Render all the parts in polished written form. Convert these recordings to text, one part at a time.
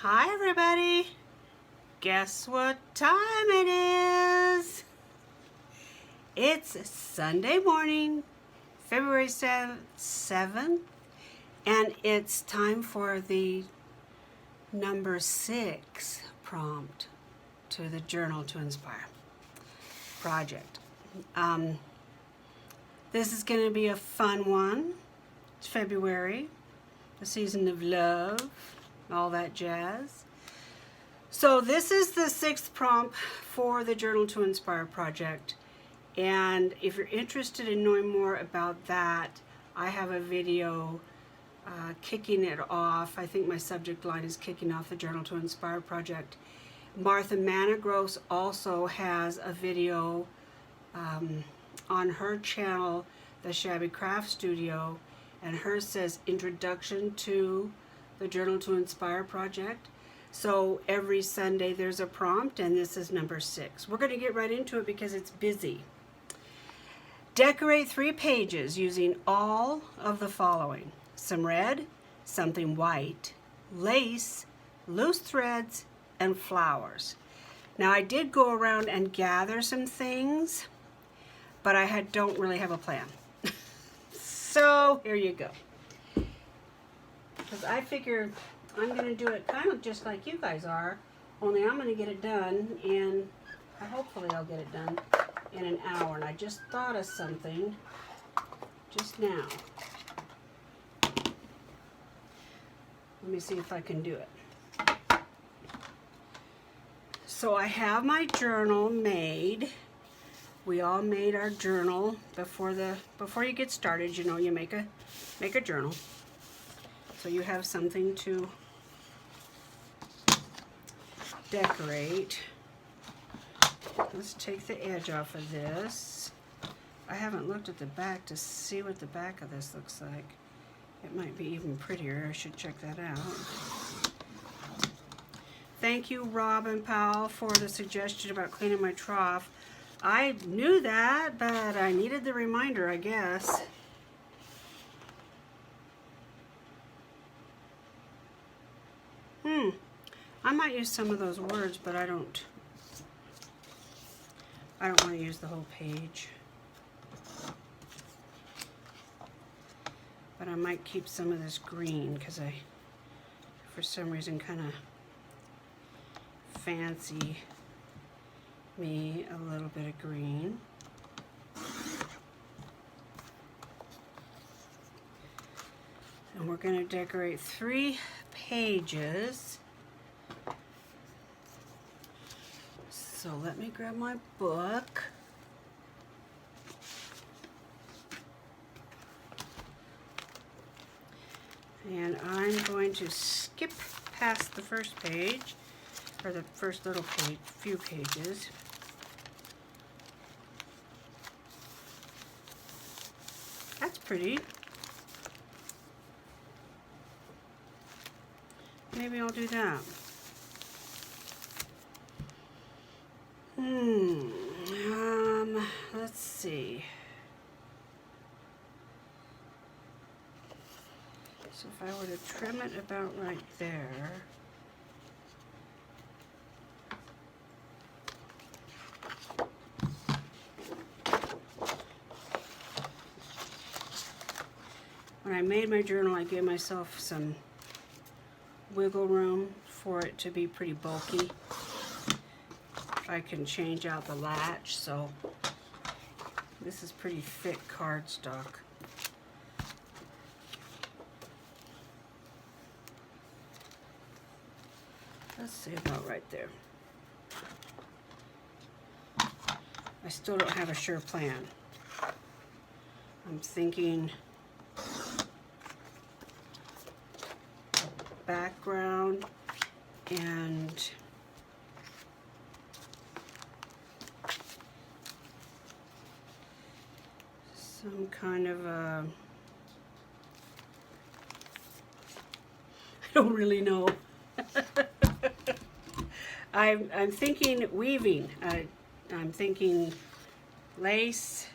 Hi everybody! Guess what time it is? It's Sunday morning, February 7th, and it's time for the number 6 prompt to the Journal to Inspire project. This is going to be a fun one. It's February, the season of love, all that jazz. So this is the 6th prompt for the Journal to Inspire project. And if you're interested in knowing more about that, I have a video kicking it off. I think my subject line is kicking off the Journal to Inspire project. Martha Managros also has a video on her channel, The Shabby Craft Studio, and hers says Introduction to the Journal to Inspire project. So every Sunday there's a prompt, and this is number 6. We're going to get right into it because it's busy. Decorate 3 pages using all of the following: some red, something white, lace, loose threads, and flowers. Now I did go around and gather some things, but I don't really have a plan. So here you go. Because I figure I'm going to do it kind of just like you guys are, only I'm going to get it done, and hopefully I'll get it done in an hour. And I just thought of something just now. Let me see if I can do it. So I have my journal made. We all made our journal before you get started. You know, you make a journal. So you have something to decorate. Let's take the edge off of this. I haven't looked at the back to see what the back of this looks like. It might be even prettier. I should check that out. Thank you, Robin Powell, for the suggestion about cleaning my trough. I knew that, but I needed the reminder, I guess. I might use some of those words, but I don't want to use the whole page. But I might keep some of this green because I, for some reason, kind of fancy me a little bit of green. And we're going to decorate 3 pages. So let me grab my book. And I'm going to skip past the first page, or the first little page, few pages. That's pretty. Maybe I'll do that. Let's see. So if I were to trim it about right there. When I made my journal, I gave myself some wiggle room for it to be pretty bulky. I can change out the latch, so this is pretty thick cardstock. Let's see, about right there. I still don't have a sure plan. I'm thinking background and some kind of a, I don't really know. I'm thinking weaving. I'm thinking lace.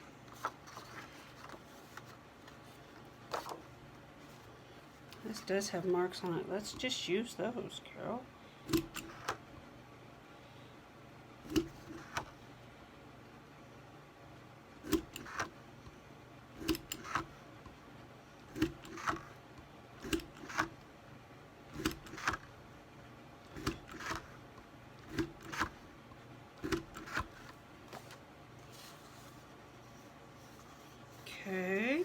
This does have marks on it. Let's just use those, Carol. Okay,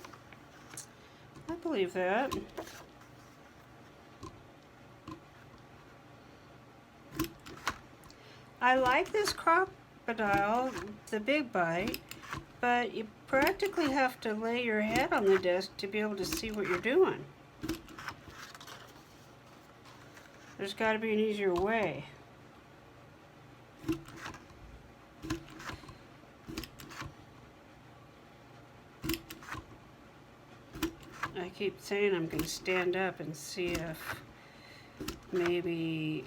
I believe that. I like this crocodile, the big bite, but you practically have to lay your head on the desk to be able to see what you're doing. There's got to be an easier way. I keep saying I'm going to stand up and see if maybe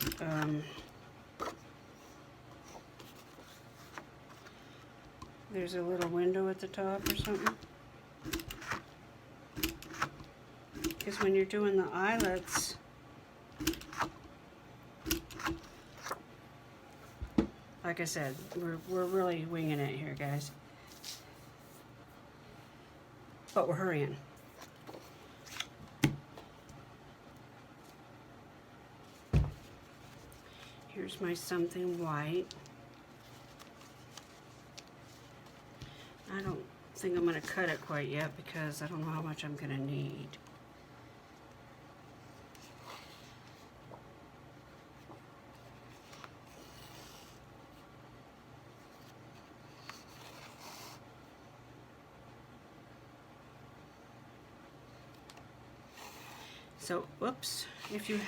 there's a little window at the top or something. Because when you're doing the eyelets, like I said, we're really winging it here, guys. But we're hurrying. Here's my something white. I don't think I'm going to cut it quite yet because I don't know how much I'm going to need. So, whoops, if you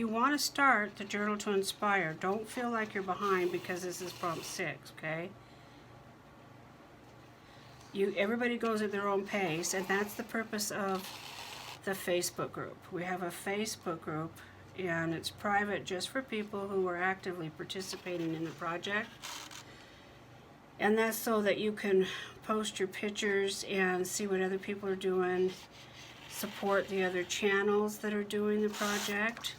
want to start the Journal to Inspire, don't feel like you're behind because this is prompt 6, okay? Everybody goes at their own pace, and that's the purpose of the Facebook group. We have a Facebook group, and it's private just for people who are actively participating in the project. And that's so that you can post your pictures and see what other people are doing, support the other channels that are doing the project.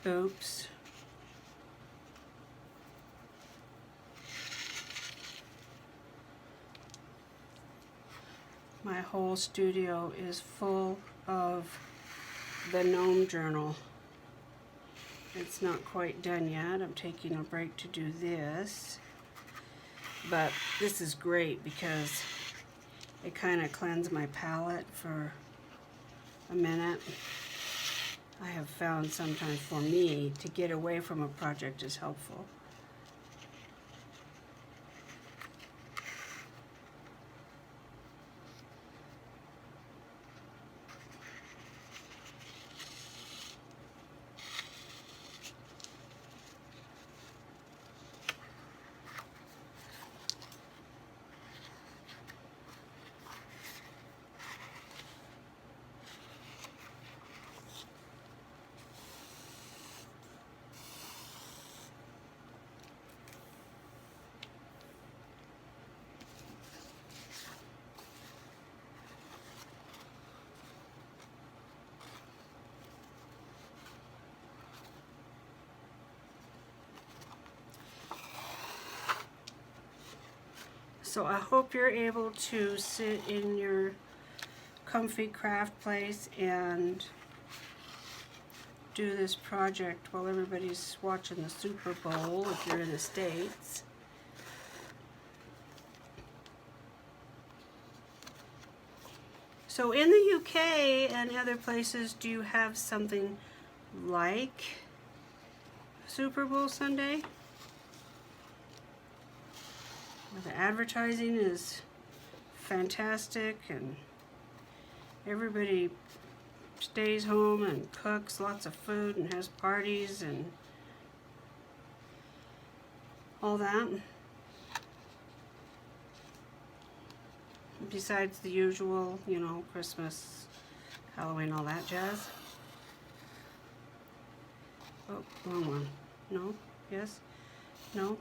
Oops. My whole studio is full of the gnome journal. It's not quite done yet. I'm taking a break to do this. But this is great because it kind of cleansed my palette for a minute. I have found sometimes for me to get away from a project is helpful. So I hope you're able to sit in your comfy craft place and do this project while everybody's watching the Super Bowl if you're in the States. So in the UK and other places, do you have something like Super Bowl Sunday? The advertising is fantastic, and everybody stays home and cooks lots of food and has parties and all that. Besides the usual, you know, Christmas, Halloween, all that jazz. Oh, wrong one. No? Yes? No?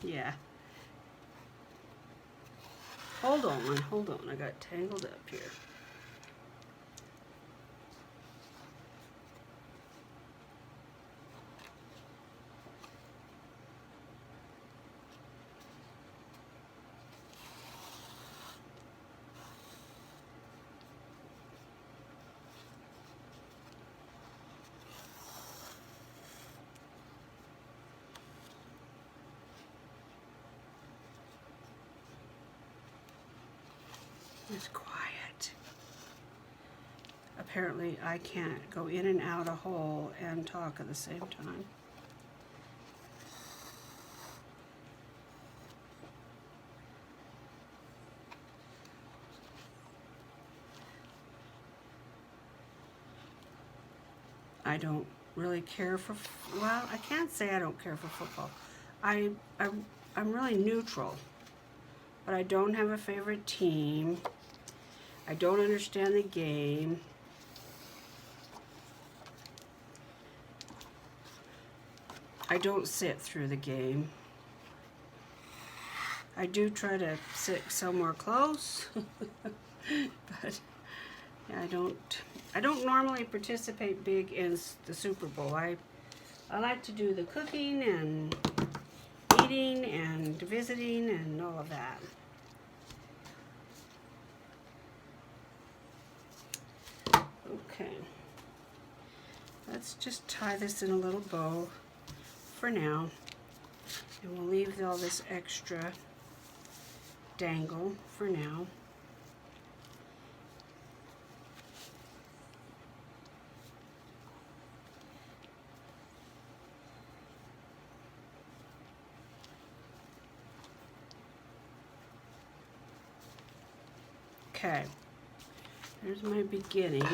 Yeah. Hold on. I got tangled up here. It's quiet. Apparently I can't go in and out a hole and talk at the same time. I don't really care for, well, I can't say I don't care for football. I'm really neutral, but I don't have a favorite team. I don't understand the game. I don't sit through the game. I do try to sit somewhere close, but yeah, I don't normally participate big in the Super Bowl. I like to do the cooking and eating and visiting and all of that. Okay, let's just tie this in a little bow for now, and we'll leave all this extra dangle for now. Okay, here's my beginning.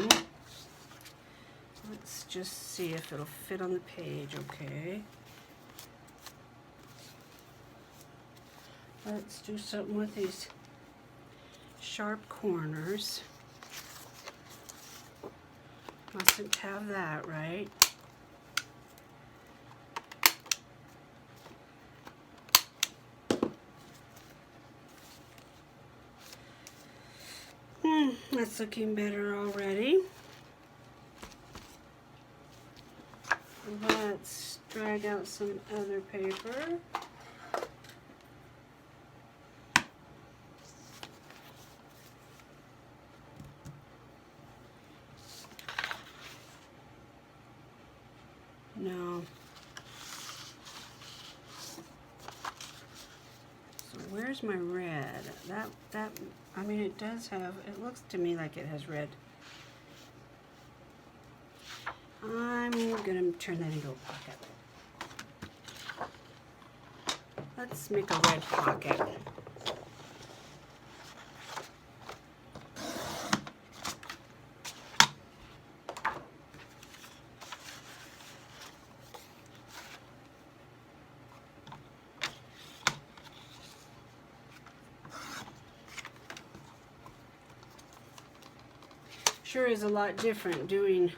Let's just see if it'll fit on the page, okay? Let's do something with these sharp corners. Mustn't have that, right? That's looking better already. Let's drag out some other paper. No. So where's my red? That I mean, it does have, it looks to me like it has red. I'm gonna turn that into a pocket. Let's make a red pocket. Sure is a lot different doing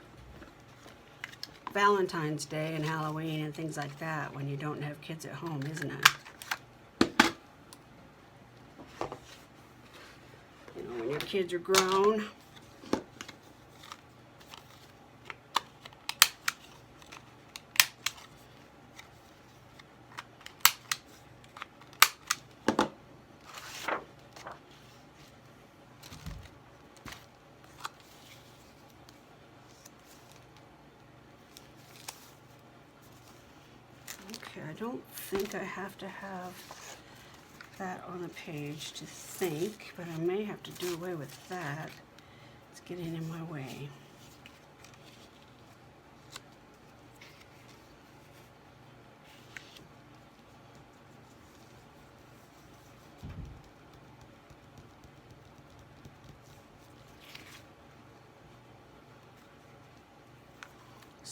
Valentine's Day and Halloween and things like that when you don't have kids at home, isn't it? You know, when your kids are grown. I don't think I have to have that on the page to think, but I may have to do away with that. It's getting in my way.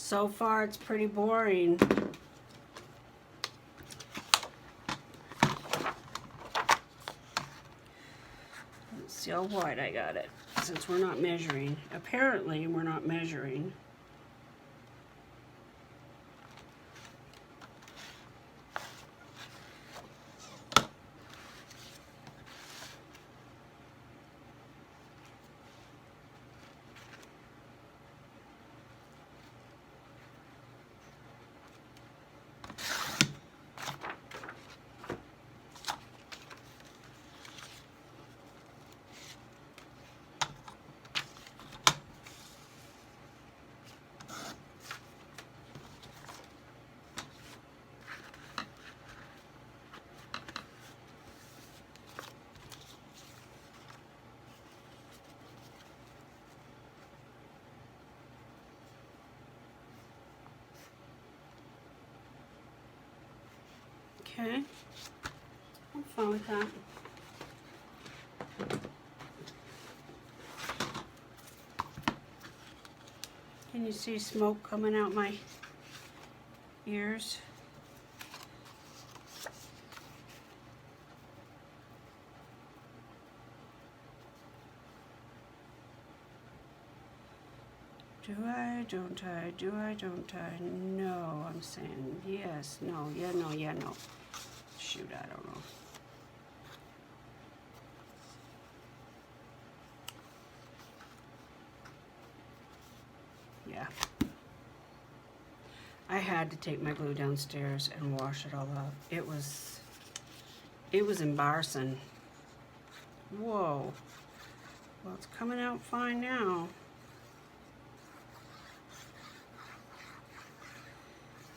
So far, it's pretty boring. Let's see how wide I got it, since we're not measuring. Apparently, we're not measuring. Okay, I'm fine with that. Can you see smoke coming out my ears? Do I, don't I, do I, don't I? No, I'm saying yes, no, yeah, no, yeah, no. Shoot, I don't know. Yeah. I had to take my glue downstairs and wash it all up. It was embarrassing. Whoa. Well, it's coming out fine now.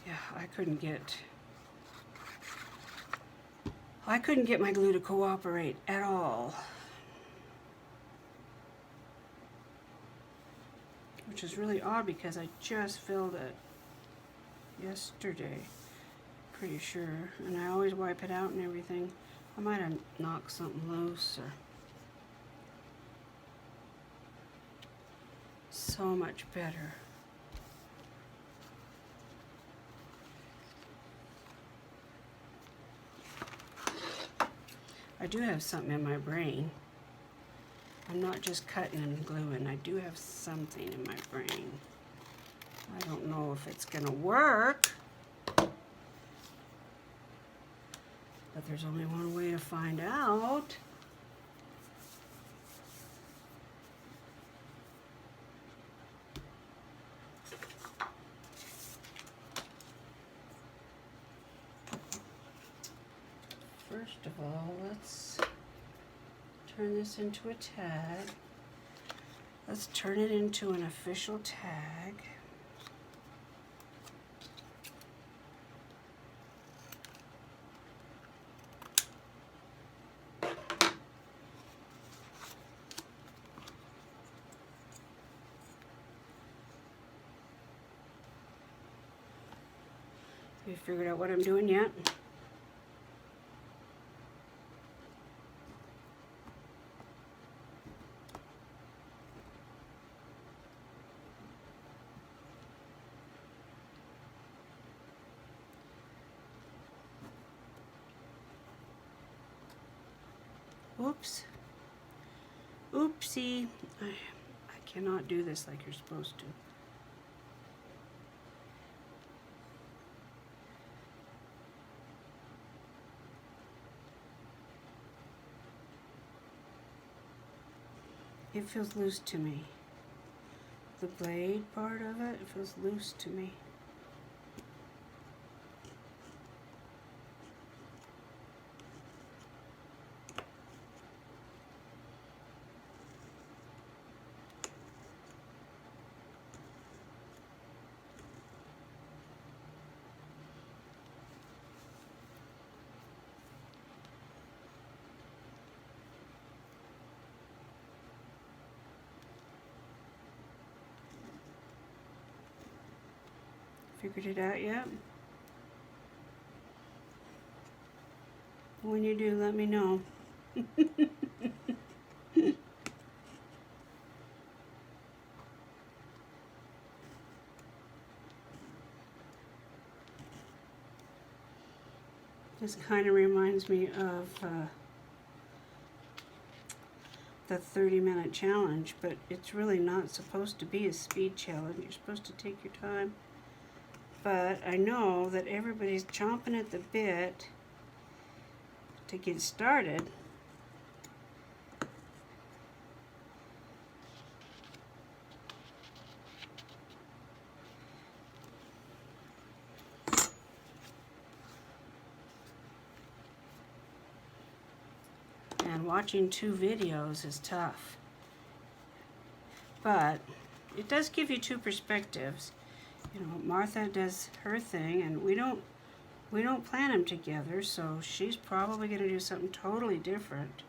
Yeah, I couldn't get my glue to cooperate at all. Which is really odd because I just filled it yesterday, pretty sure. And I always wipe it out and everything. I might have knocked something loose or... So much better. I do have something in my brain. I'm not just cutting and gluing. I do have something in my brain. I don't know if it's gonna work, but there's only one way to find out. First of all, let's turn this into a tag. Let's turn it into an official tag. Have you figured out what I'm doing yet? Oops. Oopsie. I cannot do this like you're supposed to. It feels loose to me. The blade part of it, it feels loose to me. Figured it out yet? When you do, let me know. This kind of reminds me of the 30-minute challenge, but it's really not supposed to be a speed challenge. You're supposed to take your time. But I know that everybody's chomping at the bit to get started. And watching 2 videos is tough. But it does give you 2 perspectives. You know, Martha does her thing, and we don't plan them together, so she's probably going to do something totally different.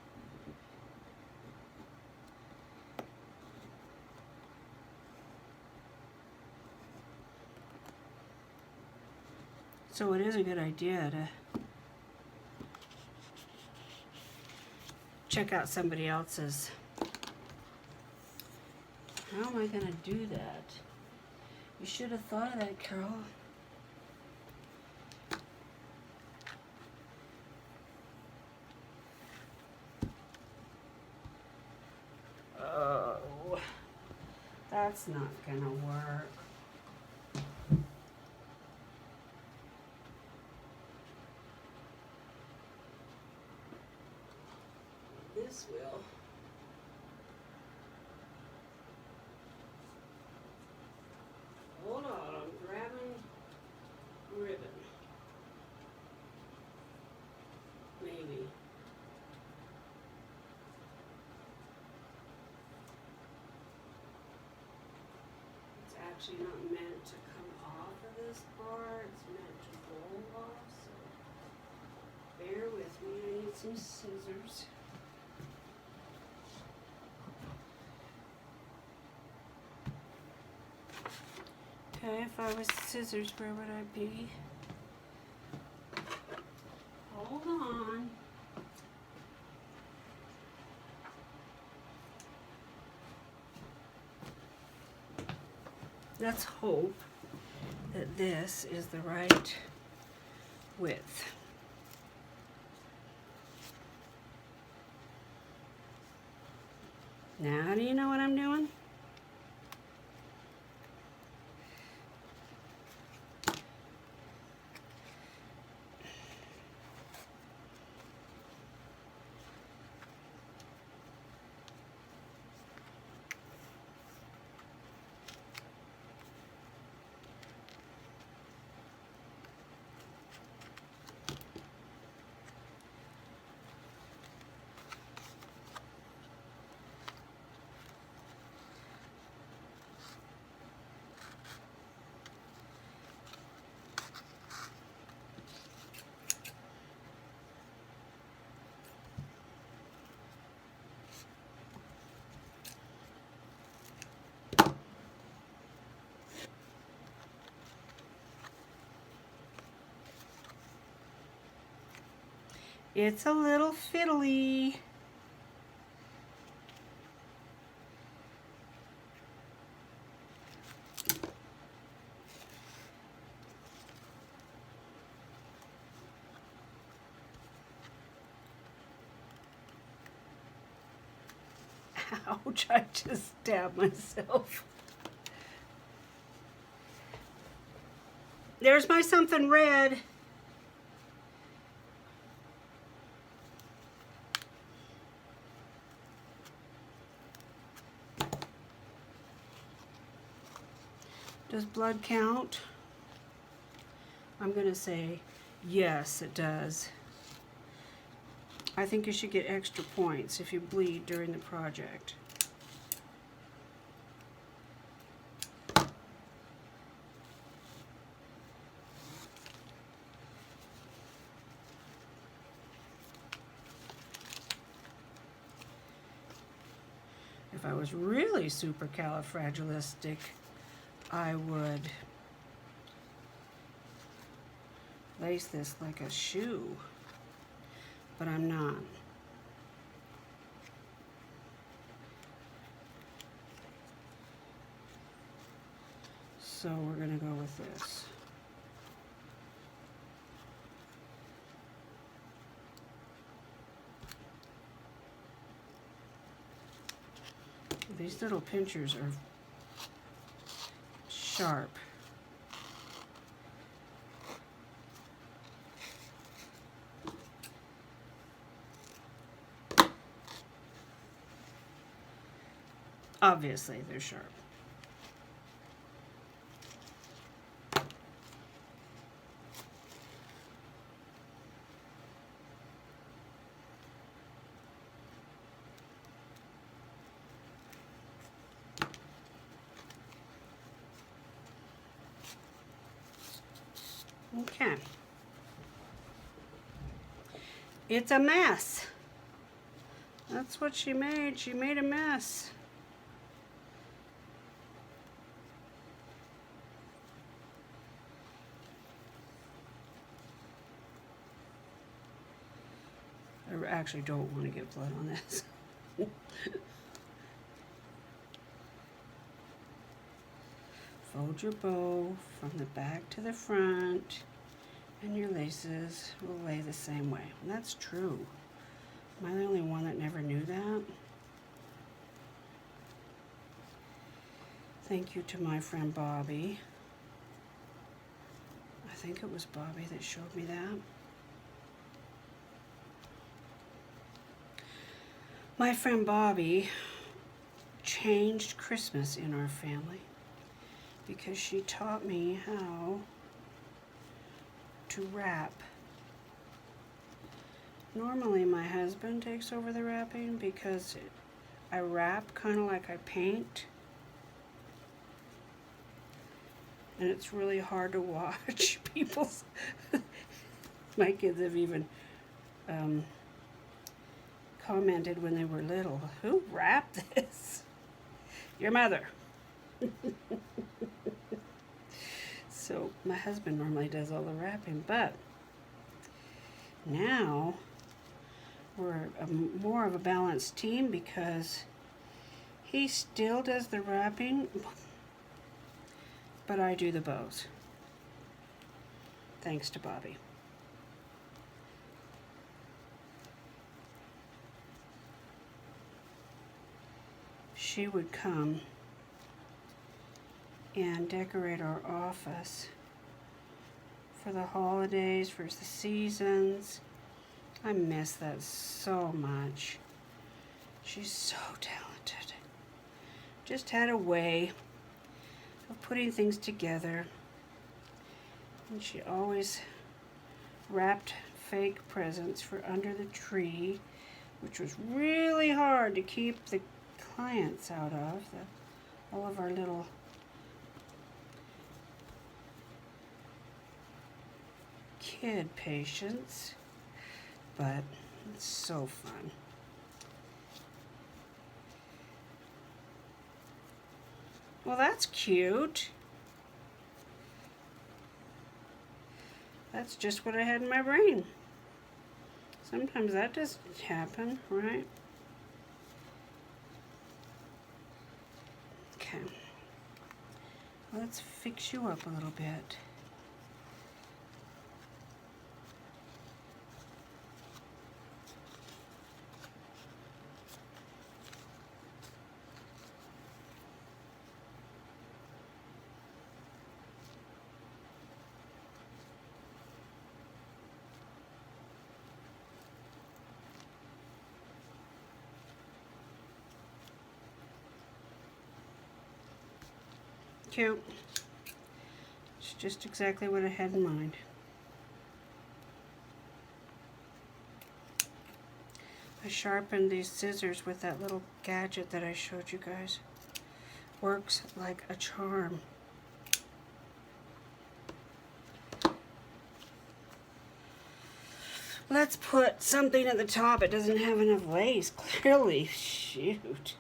So it is a good idea to check out somebody else's. How am I going to do that? You should have thought of that, Carol. Oh, that's not going to work. This will. Hold on, I'm grabbing ribbon. Maybe. It's actually not meant to come off of this part. It's meant to roll off, so bear with me. I need some scissors. Okay, if I was scissors, where would I be? Hold on. Let's hope that this is the right width. Now, do you know what I'm doing? It's a little fiddly. Ouch, I just stabbed myself. There's my something red. Does blood count? I'm going to say yes, it does. I think you should get extra points if you bleed during the project. If I was really supercalifragilistic, I would lace this like a shoe, but I'm not. So we're going to go with this. these little pinchers are sharp. Obviously, they're sharp. Okay. It's a mess. That's what she made. She made a mess. I actually don't want to get blood on this. Fold your bow from the back to the front, and your laces will lay the same way. And that's true. Am I the only one that never knew that? Thank you to my friend Bobby. I think it was Bobby that showed me that. My friend Bobby changed Christmas in our family because she taught me how to wrap. Normally my husband takes over the wrapping because I wrap kind of like I paint. And it's really hard to watch people's... My kids have even commented when they were little, who wrapped this? Your mother. So my husband normally does all the wrapping, but now we're more of a balanced team because he still does the wrapping, but I do the bows. Thanks to Bobby. She would come and decorate our office for the holidays, for the seasons. I miss that so much. She's so talented. Just had a way of putting things together. And she always wrapped fake presents for under the tree, which was really hard to keep the clients out of, all of our little kid patients, but it's so fun. Well, that's cute. That's just what I had in my brain. Sometimes that doesn't happen, right? Okay. Let's fix you up a little bit. Cute. It's just exactly what I had in mind. I sharpened these scissors with that little gadget that I showed you guys. Works like a charm. Let's put something at the top. It doesn't have enough lace, clearly. Shoot.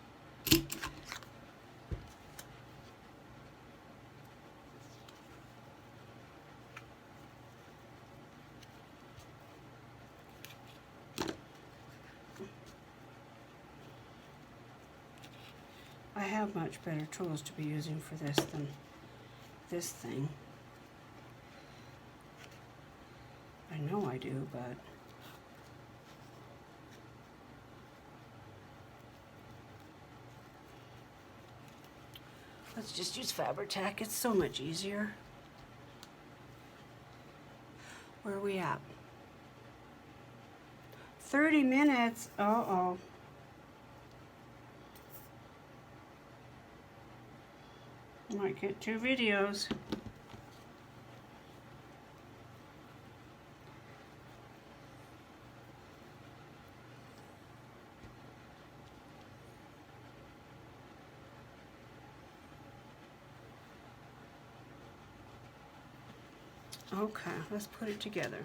I have much better tools to be using for this than this thing. I know I do, but Let's just use Fabri-Tac. It's so much easier. Where are we at? 30 minutes. Uh-oh. Might get 2 videos. Okay, let's put it together.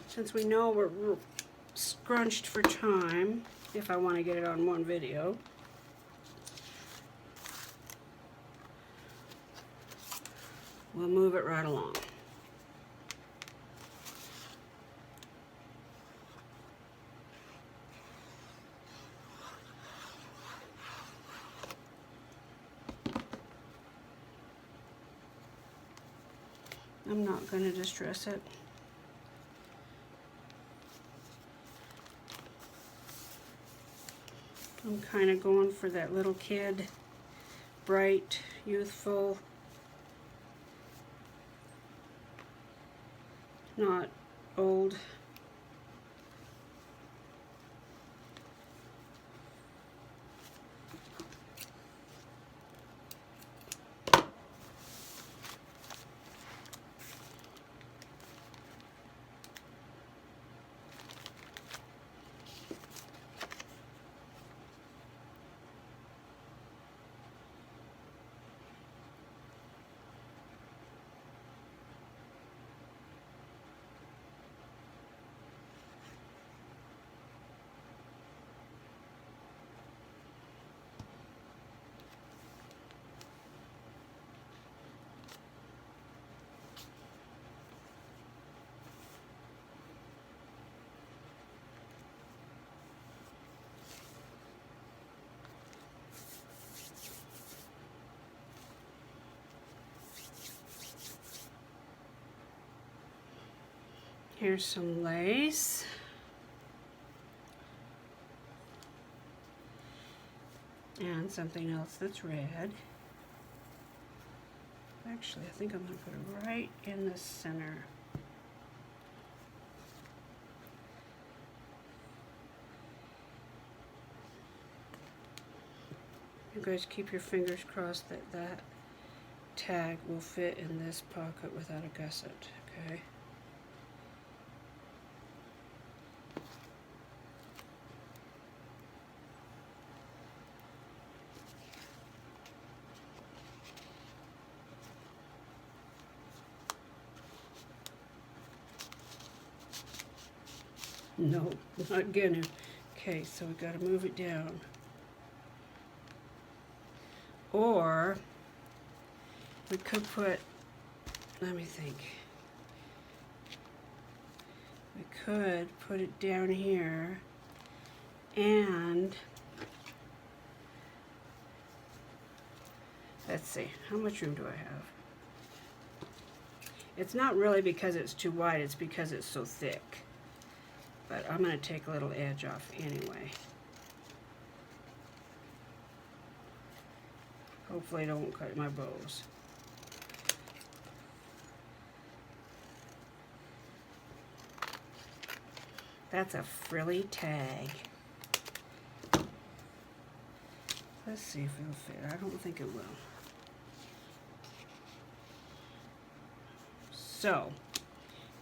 Since we know we're scrunched for time, if I want to get it on one video, we'll move it right along. I'm not going to distress it. I'm kind of going for that little kid, bright, youthful, not old. Here's some lace. And something else that's red. Actually, I think I'm going to put it right in the center. You guys keep your fingers crossed that that tag will fit in this pocket without a gusset, okay? No, not gonna. Okay, so we gotta move it down. Or we could put, let me think. We could put it down here and let's see, how much room do I have? It's not really because it's too wide, it's because it's so thick. But I'm going to take a little edge off anyway. Hopefully I don't cut my bows. That's a frilly tag. Let's see if it'll fit. I don't think it will. So,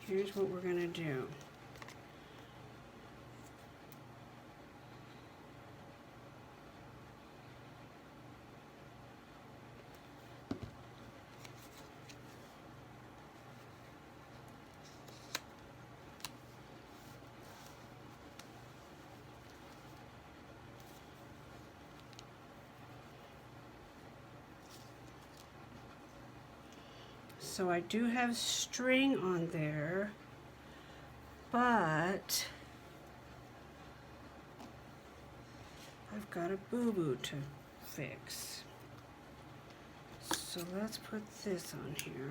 here's what we're going to do. So I do have string on there, but I've got a boo-boo to fix. So let's put this on here.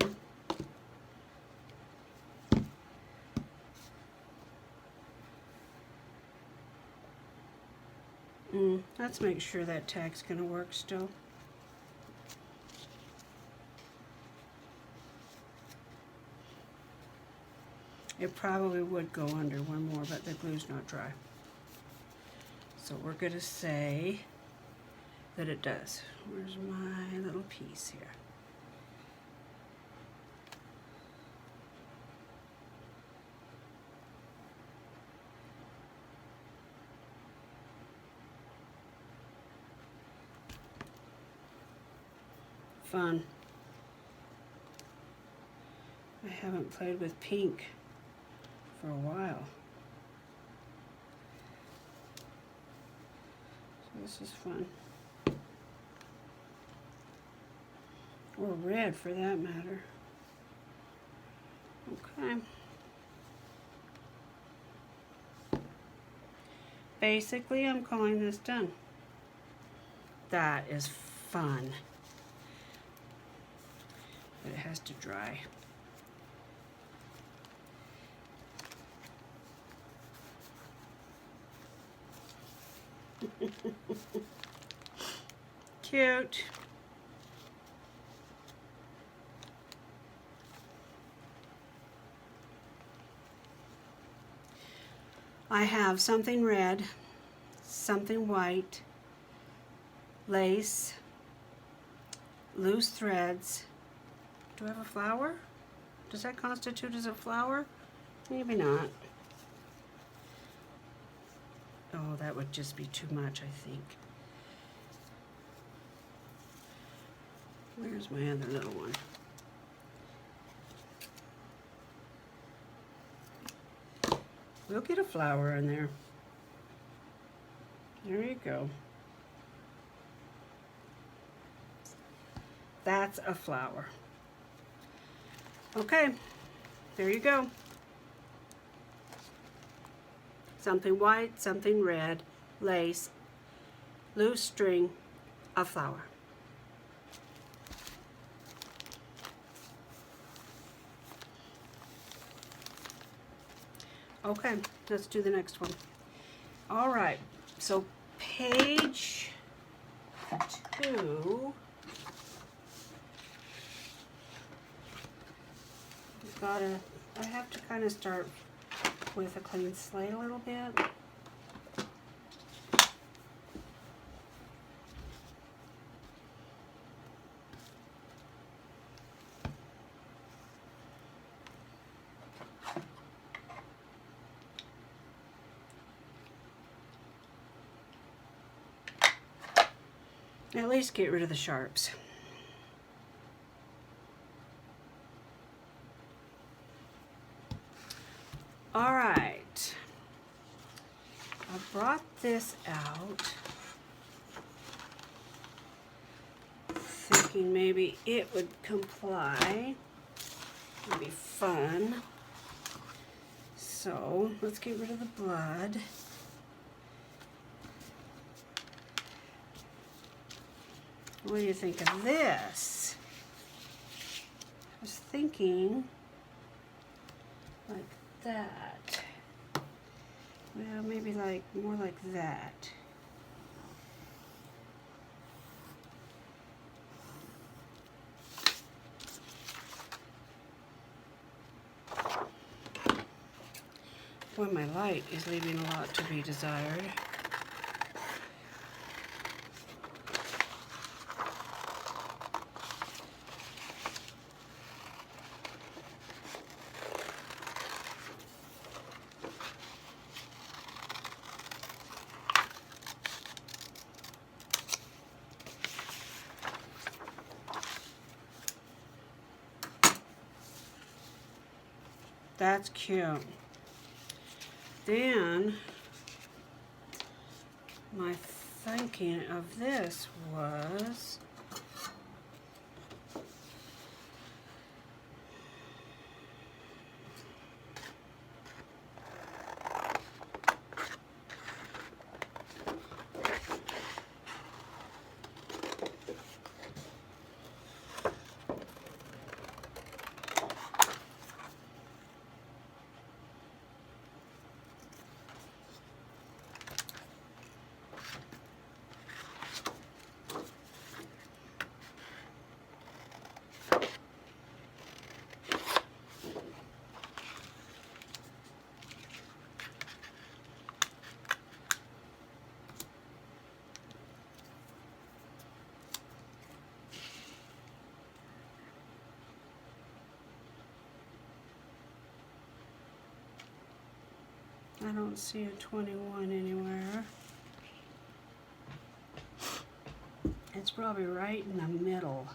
Let's make sure that tag's going to work still. It probably would go under one more, but the glue's not dry. So we're going to say that it does. Where's my little piece here? Fun. I haven't played with pink for a while. So this is fun. Or red for that matter. Okay. Basically, I'm calling this done. That is fun. But it has to dry. Cute. I have something red, something white, lace, loose threads. Do I have a flower? Does that constitute as a flower? Maybe not. Oh, that would just be too much, I think. Where's my other little one? We'll get a flower in there. There you go. That's a flower. Okay, there you go. Something white, something red, lace, loose string, a flower. Okay, let's do the next one. All right, so page 2. I have to kind of start with a clean slate a little bit. At least get rid of the sharps. All right, I brought this out thinking maybe it would comply. It'd be fun. So let's get rid of the blood. What do you think of this? I was thinking like that. Well, maybe like more like that. Boy, my light is leaving a lot to be desired. That's cute. Then, my thinking of this was, I don't see a 21 anywhere. It's probably right in the middle.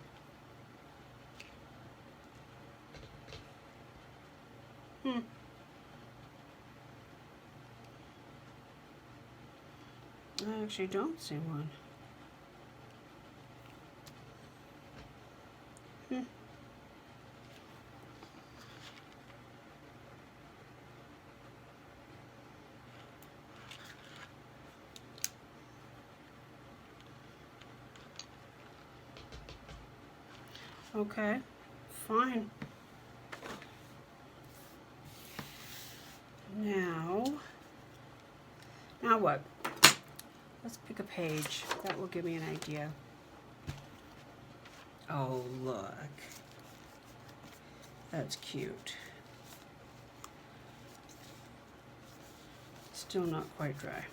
I actually don't see one. Okay, fine. Now what? Let's pick a page. That will give me an idea. Oh, look. That's cute. Still not quite dry.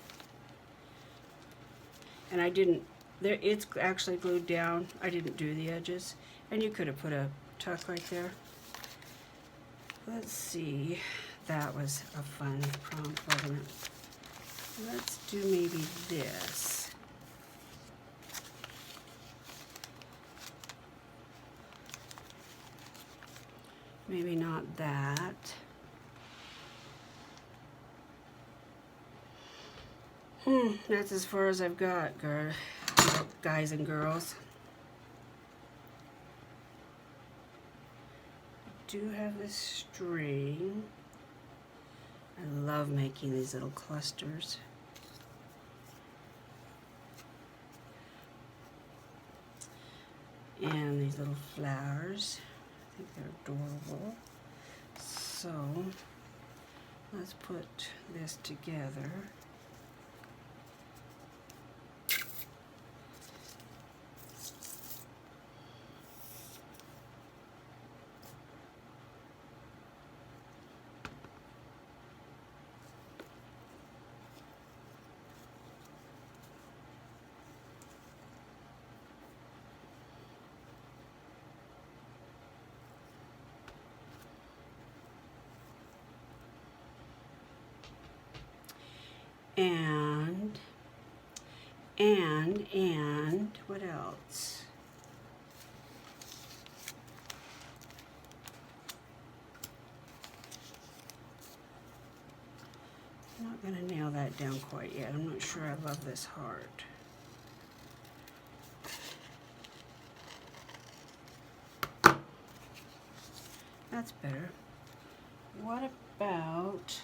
And I didn't, it's actually glued down. I didn't do the edges. And you could have put a tuck right there. Let's see. That was a fun prompt, wasn't it? Let's do maybe this. Maybe not that. That's as far as I've got, guys and girls. I do have this string. I love making these little clusters. And these little flowers. I think they're adorable. So let's put this together. And what else? I'm not going to nail that down quite yet. I'm not sure I love this heart. That's better. What about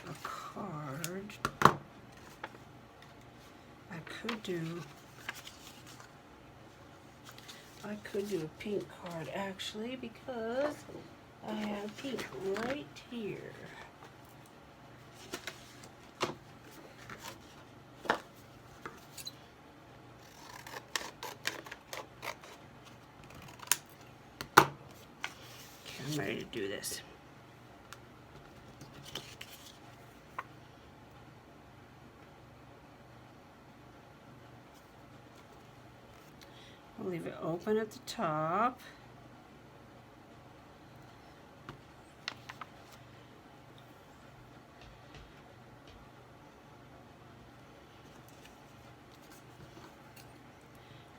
a card? I could do a pink card actually, because I have pink right here. Okay, I'm ready to do this. I'll leave it open at the top.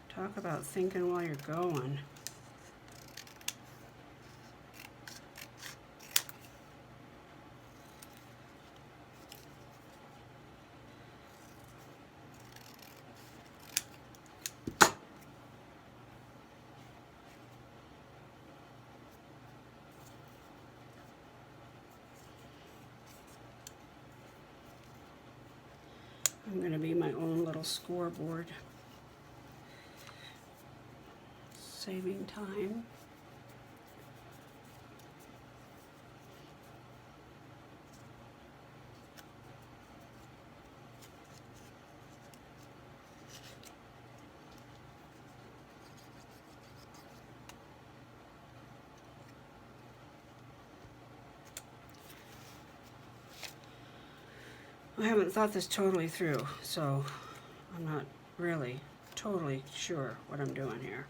Talk about thinking while you're going. I'm going to be my own little scoreboard. Saving time. I haven't thought this totally through, so I'm not really totally sure what I'm doing here.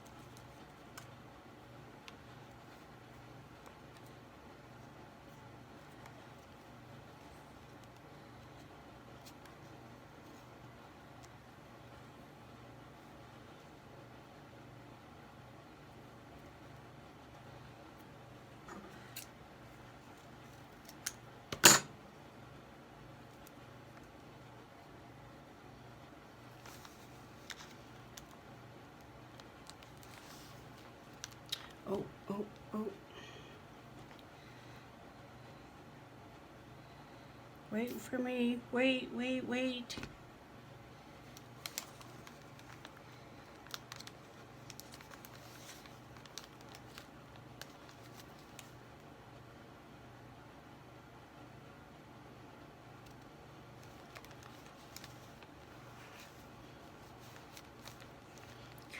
Wait for me. Wait, wait, wait.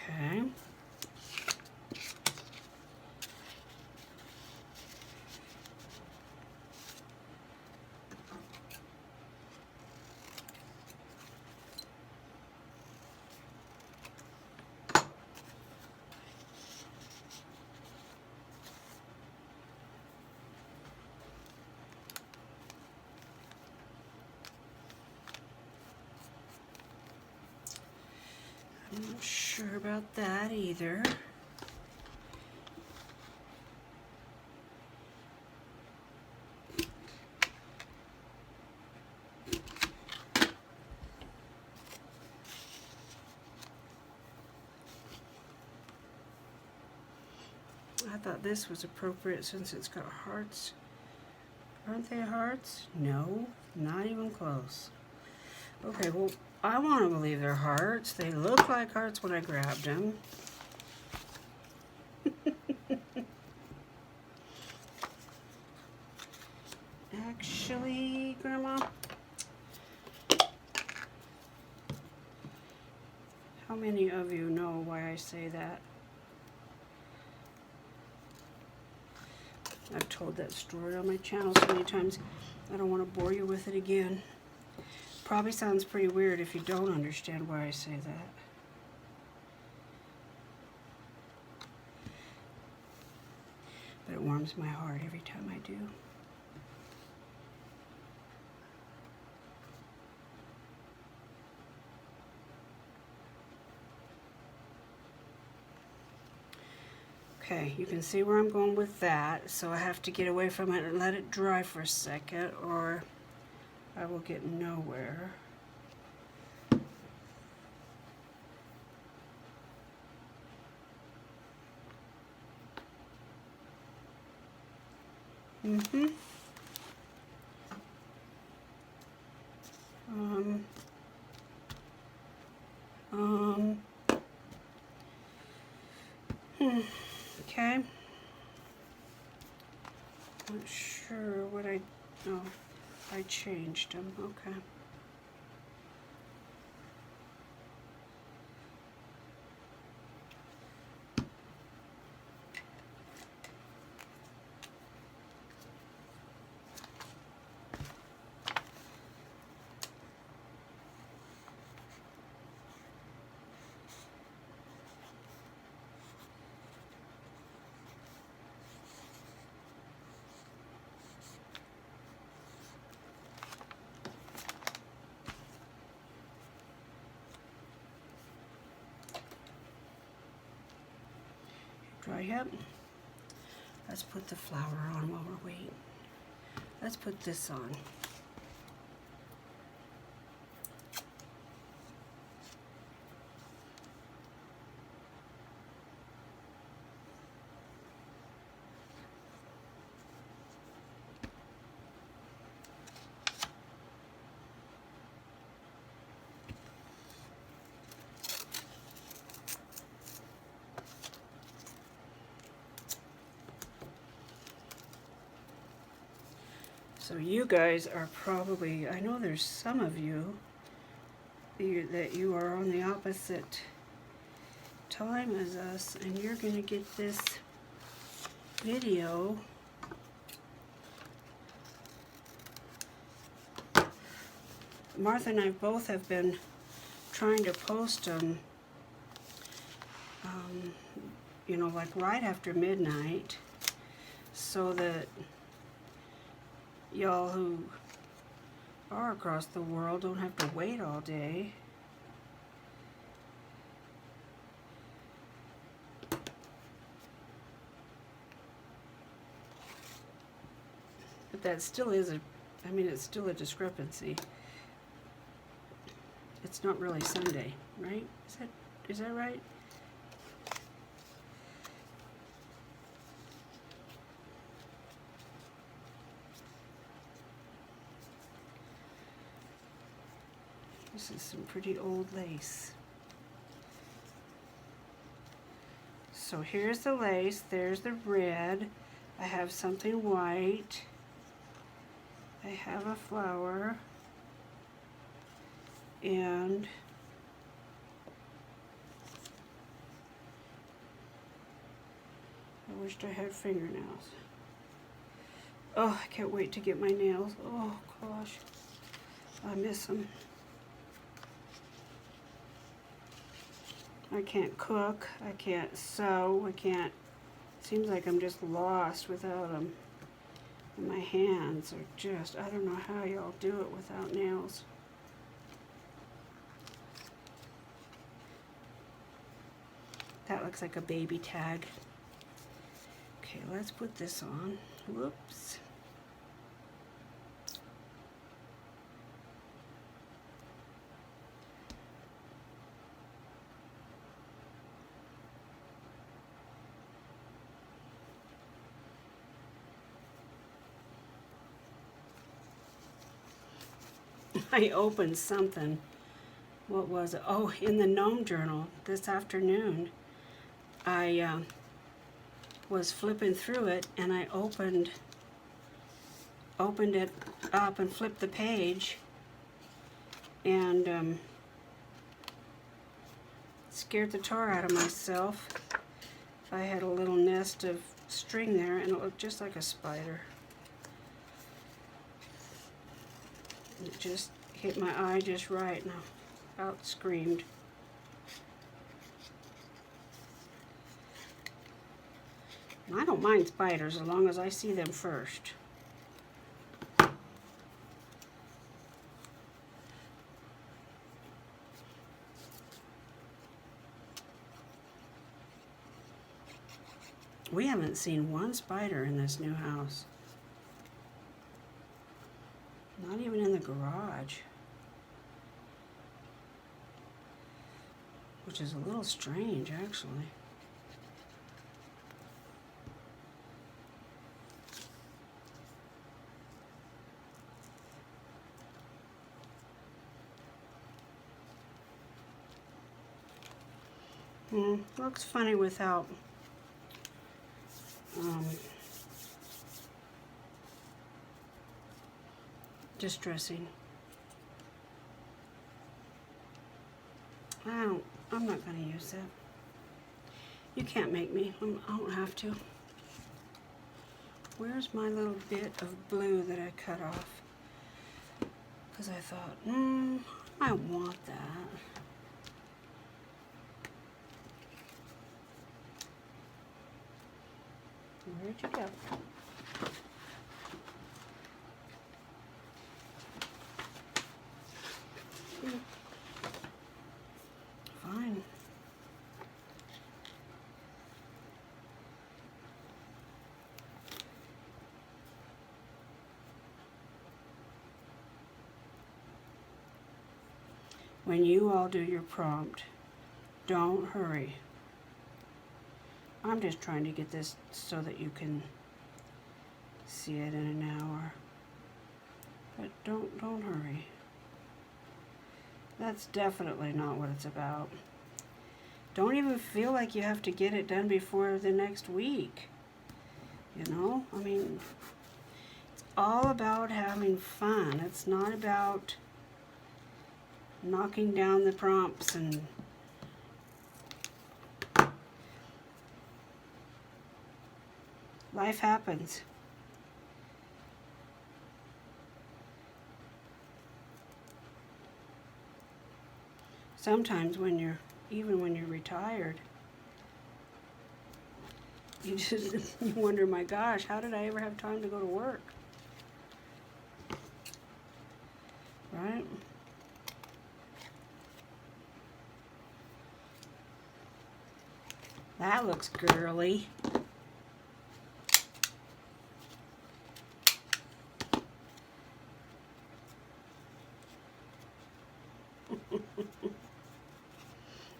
Okay. I'm not sure about that either. I thought this was appropriate since it's got hearts. Aren't they hearts? No, not even close. Okay, well, I want to believe they're hearts. They look like hearts when I grabbed them. Actually, Grandma, how many of you know why I say that? I've told that story on my channel so many times. I don't want to bore you with it again. Probably sounds pretty weird if you don't understand why I say that. But it warms my heart every time I do. Okay, you can see where I'm going with that, so I have to get away from it and let it dry for a second, or I will get nowhere. Mm-hmm. Okay. Not sure what oh, I changed them. Okay. Dry yet? Let's put the flower on while we're waiting. Let's put this on. So you guys are probably, I know there's some of you that you are on the opposite time as us, and you're going to get this video Martha and I both have been trying to post them, you know, like right after midnight, so that y'all who are across the world don't have to wait all day. But that still is I mean, it's still a discrepancy. It's not really Sunday, right? Is that right? This is some pretty old lace. So here's the lace, there's the red. I have something white. I have a flower. And I wished I had fingernails. Oh, I can't wait to get my nails. Oh gosh, I miss them. I can't cook, I can't sew, I can't, seems like I'm just lost without them. And my hands are just, I don't know how y'all do it without nails. That looks like a baby tag. Okay, let's put this on. Whoops. I opened something. What was it? Oh, in the Gnome Journal this afternoon. I was flipping through it and I opened it up and flipped the page and scared the tar out of myself. I had a little nest of string there and it looked just like a spider. It just hit my eye just right and I about screamed. I don't mind spiders as long as I see them first. We haven't seen one spider in this new house. Not even in the garage. Which is a little strange, actually. Looks funny without distressing. I'm not going to use that. You can't make me. I don't have to. Where's my little bit of blue that I cut off? Because I thought, I want that. Where'd you go? Fine. When you all do your prompt, don't hurry. I'm just trying to get this so that you can see it in an hour. But don't hurry. That's definitely not what it's about. Don't even feel like you have to get it done before the next week. You know? I mean, it's all about having fun. It's not about knocking down the prompts and life happens. Sometimes even when you're retired, you just you wonder, my gosh, how did I ever have time to go to work? Right? That looks girly.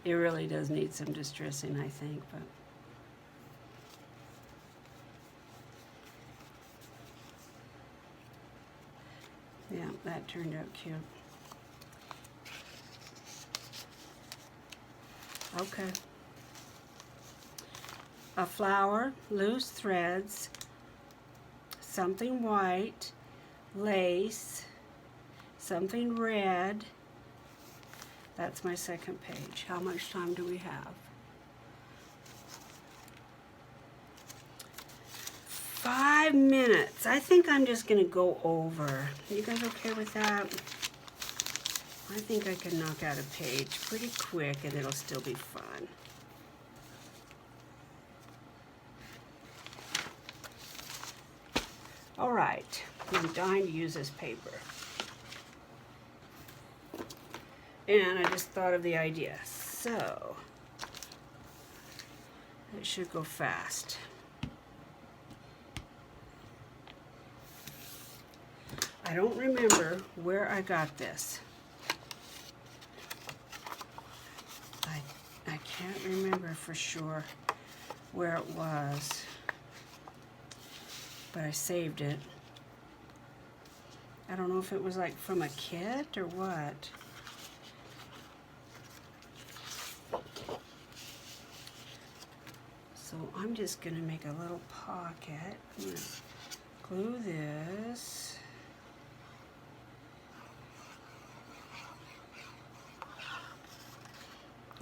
It really does need some distressing, I think, but yeah, that turned out cute. Okay. A flower, loose threads, something white, lace, something red. That's my second page. How much time do we have? 5 minutes. I think I'm just going to go over. You guys okay with that? I think I can knock out a page pretty quick and it'll still be fun. All right, I'm dying to use this paper. And I just thought of the idea. So, it should go fast. I don't remember where I got this. I can't remember for sure where it was, but I saved it. I don't know if it was like from a kit or what. So I'm just gonna make a little pocket. I'm gonna glue this.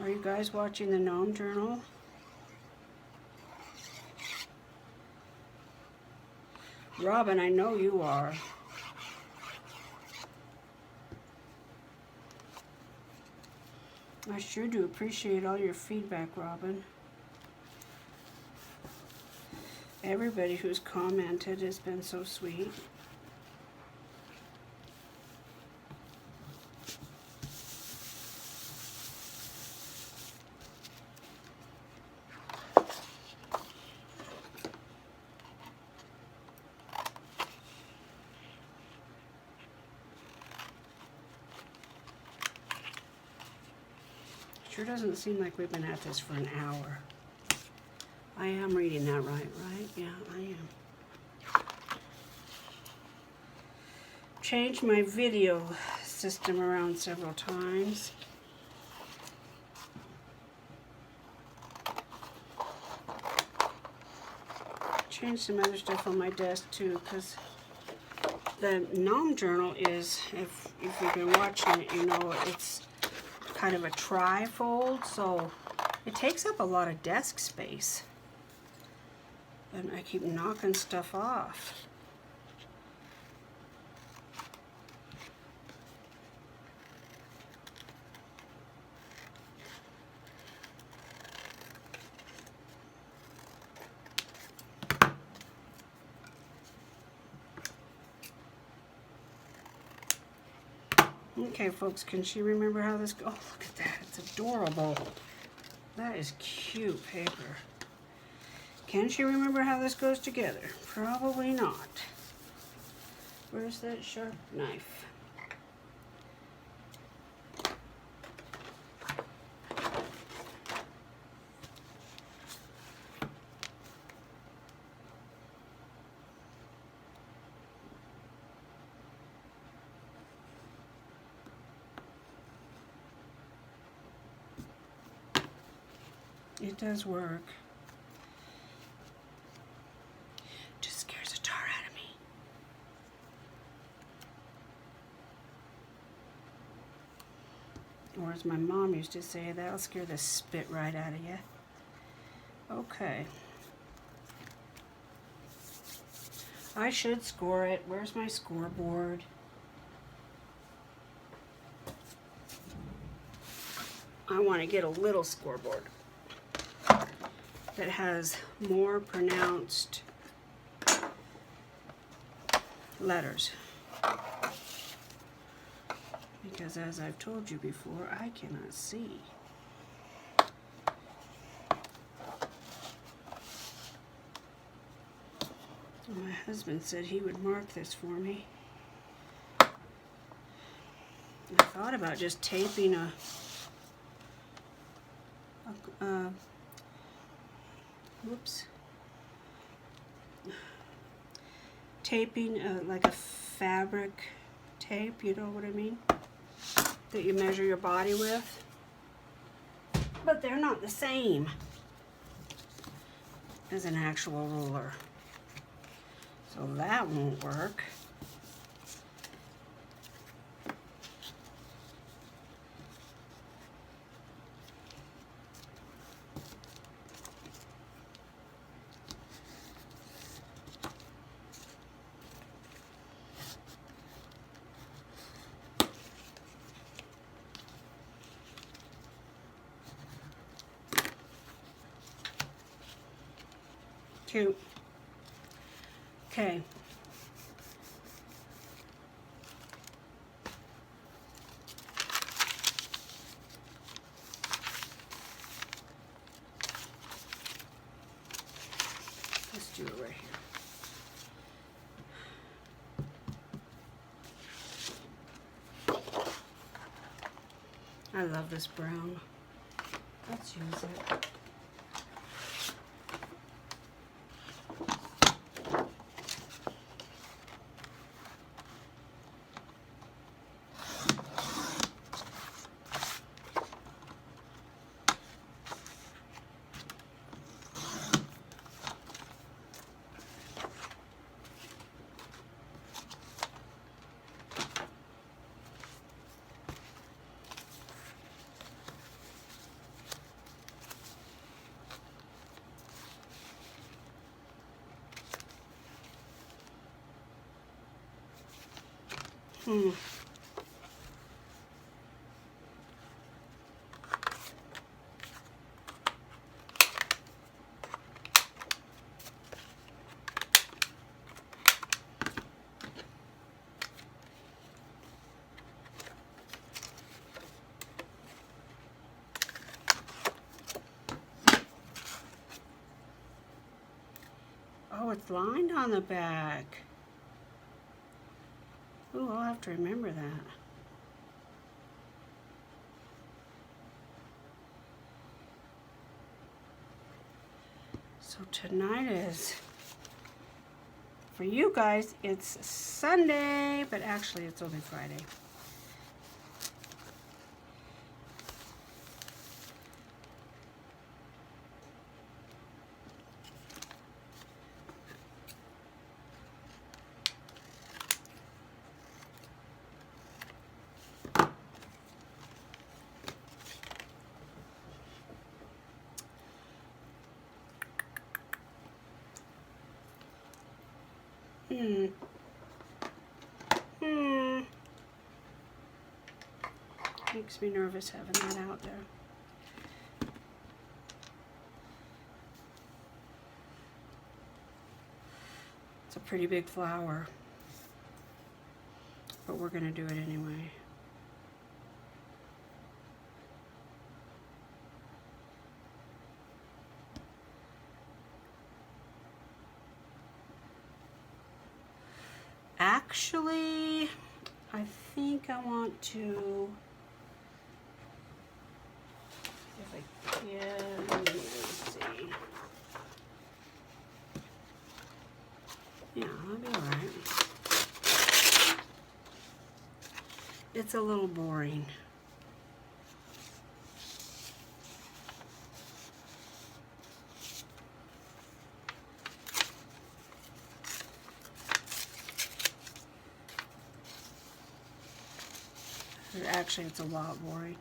Are you guys watching the Gnome Journal? Robin, I know you are. I sure do appreciate all your feedback, Robin. Everybody who's commented has been so sweet. Sure doesn't seem like we've been at this for an hour. I am reading that right? Yeah, I am. Changed my video system around several times. Changed some other stuff on my desk too, because the Gnome Journal is, if you've been watching it, you know it's kind of a tri-fold, so it takes up a lot of desk space. And I keep knocking stuff off. Okay, folks, can she remember how this goes? Oh, look at that. It's adorable. That is cute paper. Can she remember how this goes together? Probably not. Where's that sharp knife? It does work. Just scares the tar out of me. Or as my mom used to say, that'll scare the spit right out of you. Okay. I should score it. Where's my scoreboard? I want to get a little scoreboard that has more pronounced letters. Because as I've told you before, I cannot see. My husband said he would mark this for me. I thought about just taping taping like a fabric tape, you know what I mean? That you measure your body with. but they're not the same as an actual ruler. So that won't work. Cute. Okay. Let's do it right here. I love this brown. Let's use it. Oh, it's lined on the back. Ooh, I'll have to remember that. So tonight is, for you guys, it's Sunday, but actually it's only Friday. Makes me nervous having that out there. It's a pretty big flower, but we're going to do it anyway. Actually, I think I want to, if I can, let's see. Yeah, that'll be all right. It's a little boring. Actually, it's a lot boring.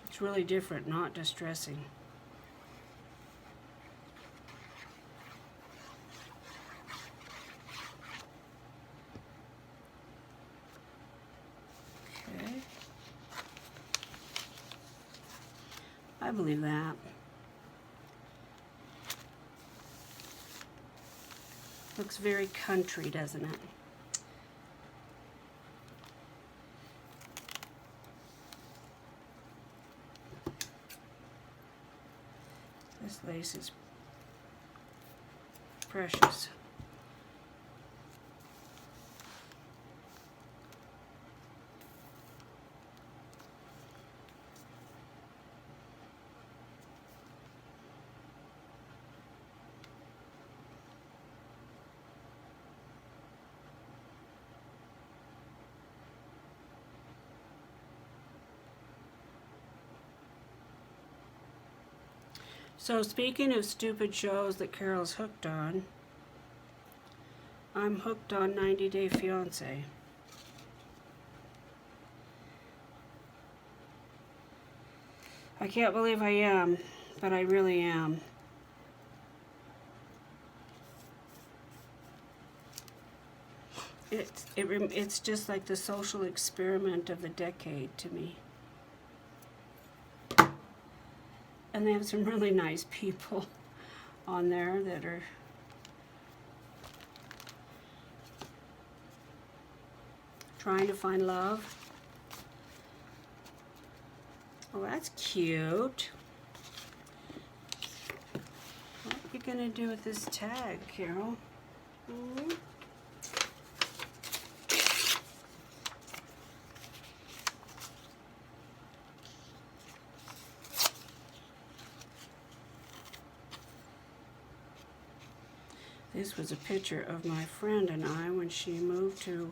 It's really different, not distressing. Okay. I believe that. Looks very country, doesn't it? This lace is precious. So speaking of stupid shows that Carol's hooked on, I'm hooked on 90 Day Fiancé. I can't believe I am, but I really am. It's just like the social experiment of the decade to me. And they have some really nice people on there that are trying to find love. Oh, that's cute. What are you gonna do with this tag, Carol? Mm-hmm. This was a picture of my friend and I when she moved to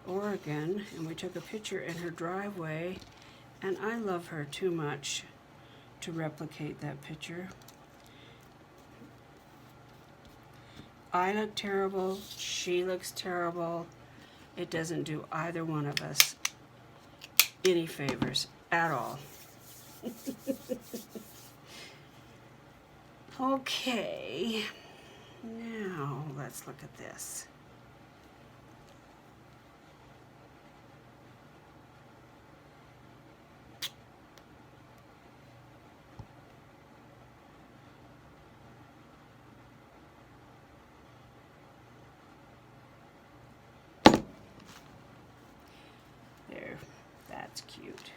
Oregon, and we took a picture in her driveway, and I love her too much to replicate that picture. I look terrible, she looks terrible. It doesn't do either one of us any favors at all. Okay. Now, let's look at this. There, that's cute.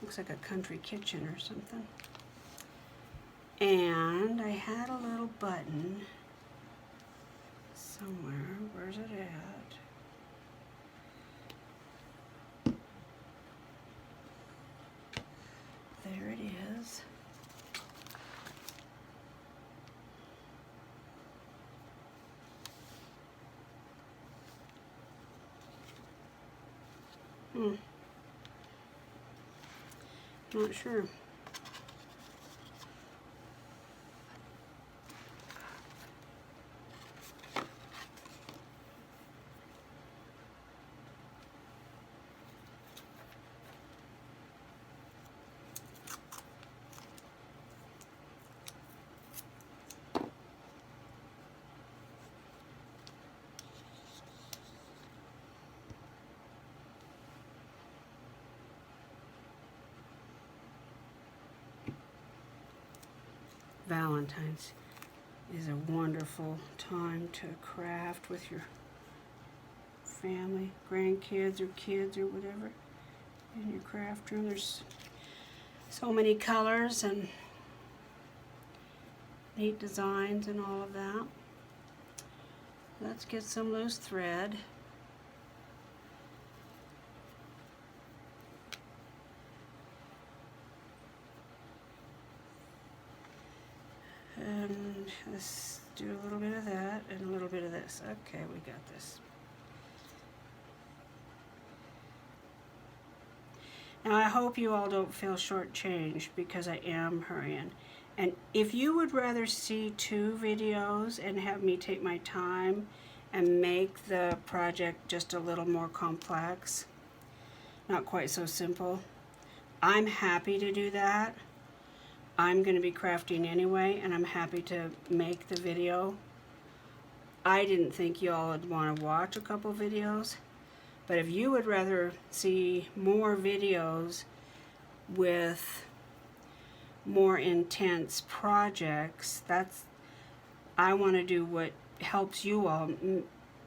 Looks like a country kitchen or something. And I had a little button somewhere. Where's it at? There it is. Not sure. Valentines is a wonderful time to craft with your family, grandkids, or kids, or whatever in your craft room. There's so many colors and neat designs and all of that. Let's get some loose thread. And let's do a little bit of that and a little bit of this. Okay, we got this. Now I hope you all don't feel shortchanged because I am hurrying. And if you would rather see 2 videos and have me take my time and make the project just a little more complex, not quite so simple, I'm happy to do that. I'm going to be crafting anyway, and I'm happy to make the video. I didn't think y'all would want to watch a couple videos, but if you would rather see more videos with more intense projects, I want to do what helps you all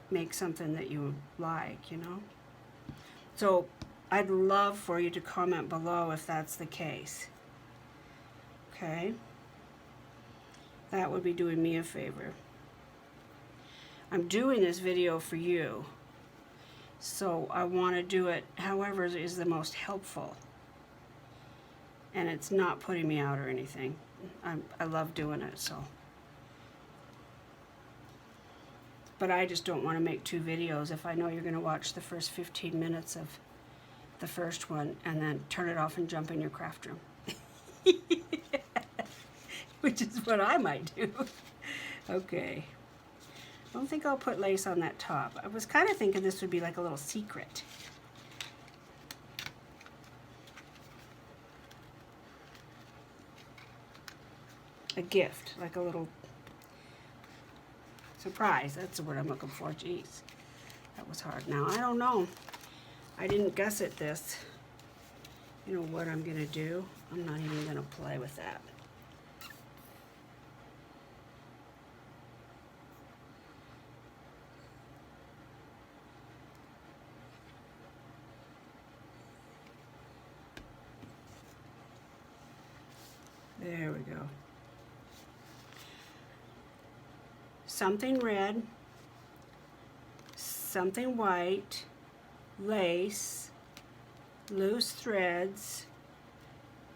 make something that you like, you know? So I'd love for you to comment below if that's the case. Okay? That would be doing me a favor. I'm doing this video for you, so I want to do it however is the most helpful. And it's not putting me out or anything. I love doing it, so. But I just don't want to make 2 videos if I know you're going to watch the first 15 minutes of the first one and then turn it off and jump in your craft room. which is what I might do. Okay. I don't think I'll put lace on that top. I was kind of thinking this would be like a little secret. A gift, like a little surprise. That's the word I'm looking for. Jeez, that was hard. Now, I don't know. I didn't gusset this. You know what I'm going to do? I'm not even going to play with that. There we go. Something red, something white, lace, loose threads,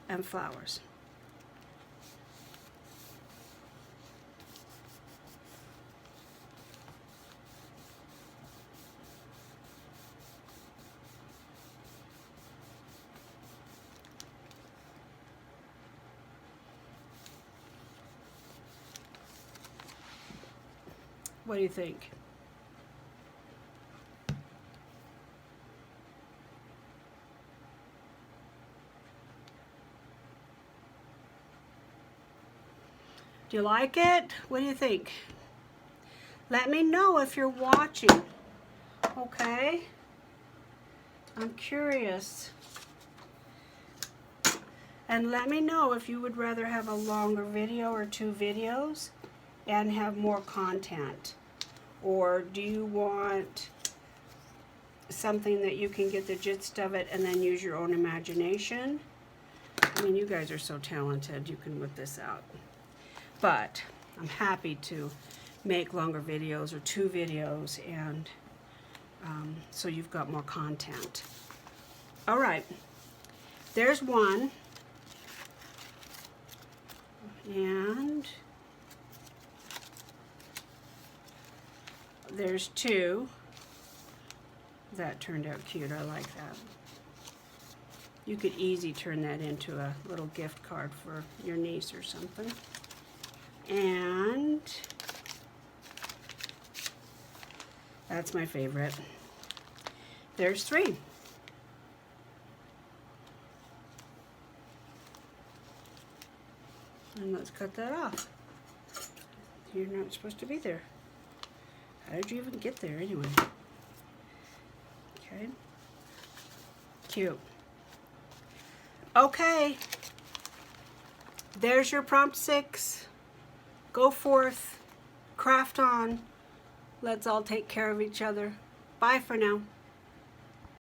and flowers. What do you think? Do you like it? What do you think? Let me know if you're watching, okay? I'm curious. And let me know if you would rather have a longer video or 2 videos and have more content. Or do you want something that you can get the gist of it and then use your own imagination? I mean, you guys are so talented, you can whip this out. But I'm happy to make longer videos or 2 videos, and so you've got more content. All right, there's one. And there's 2. That turned out cute. I like that. You could easily turn that into a little gift card for your niece or something. And that's my favorite. There's 3. And let's cut that off. You're not supposed to be there. How did you even get there anyway? Okay. Cute. Okay. There's your prompt 6. Go forth, craft on. Let's all take care of each other. Bye for now.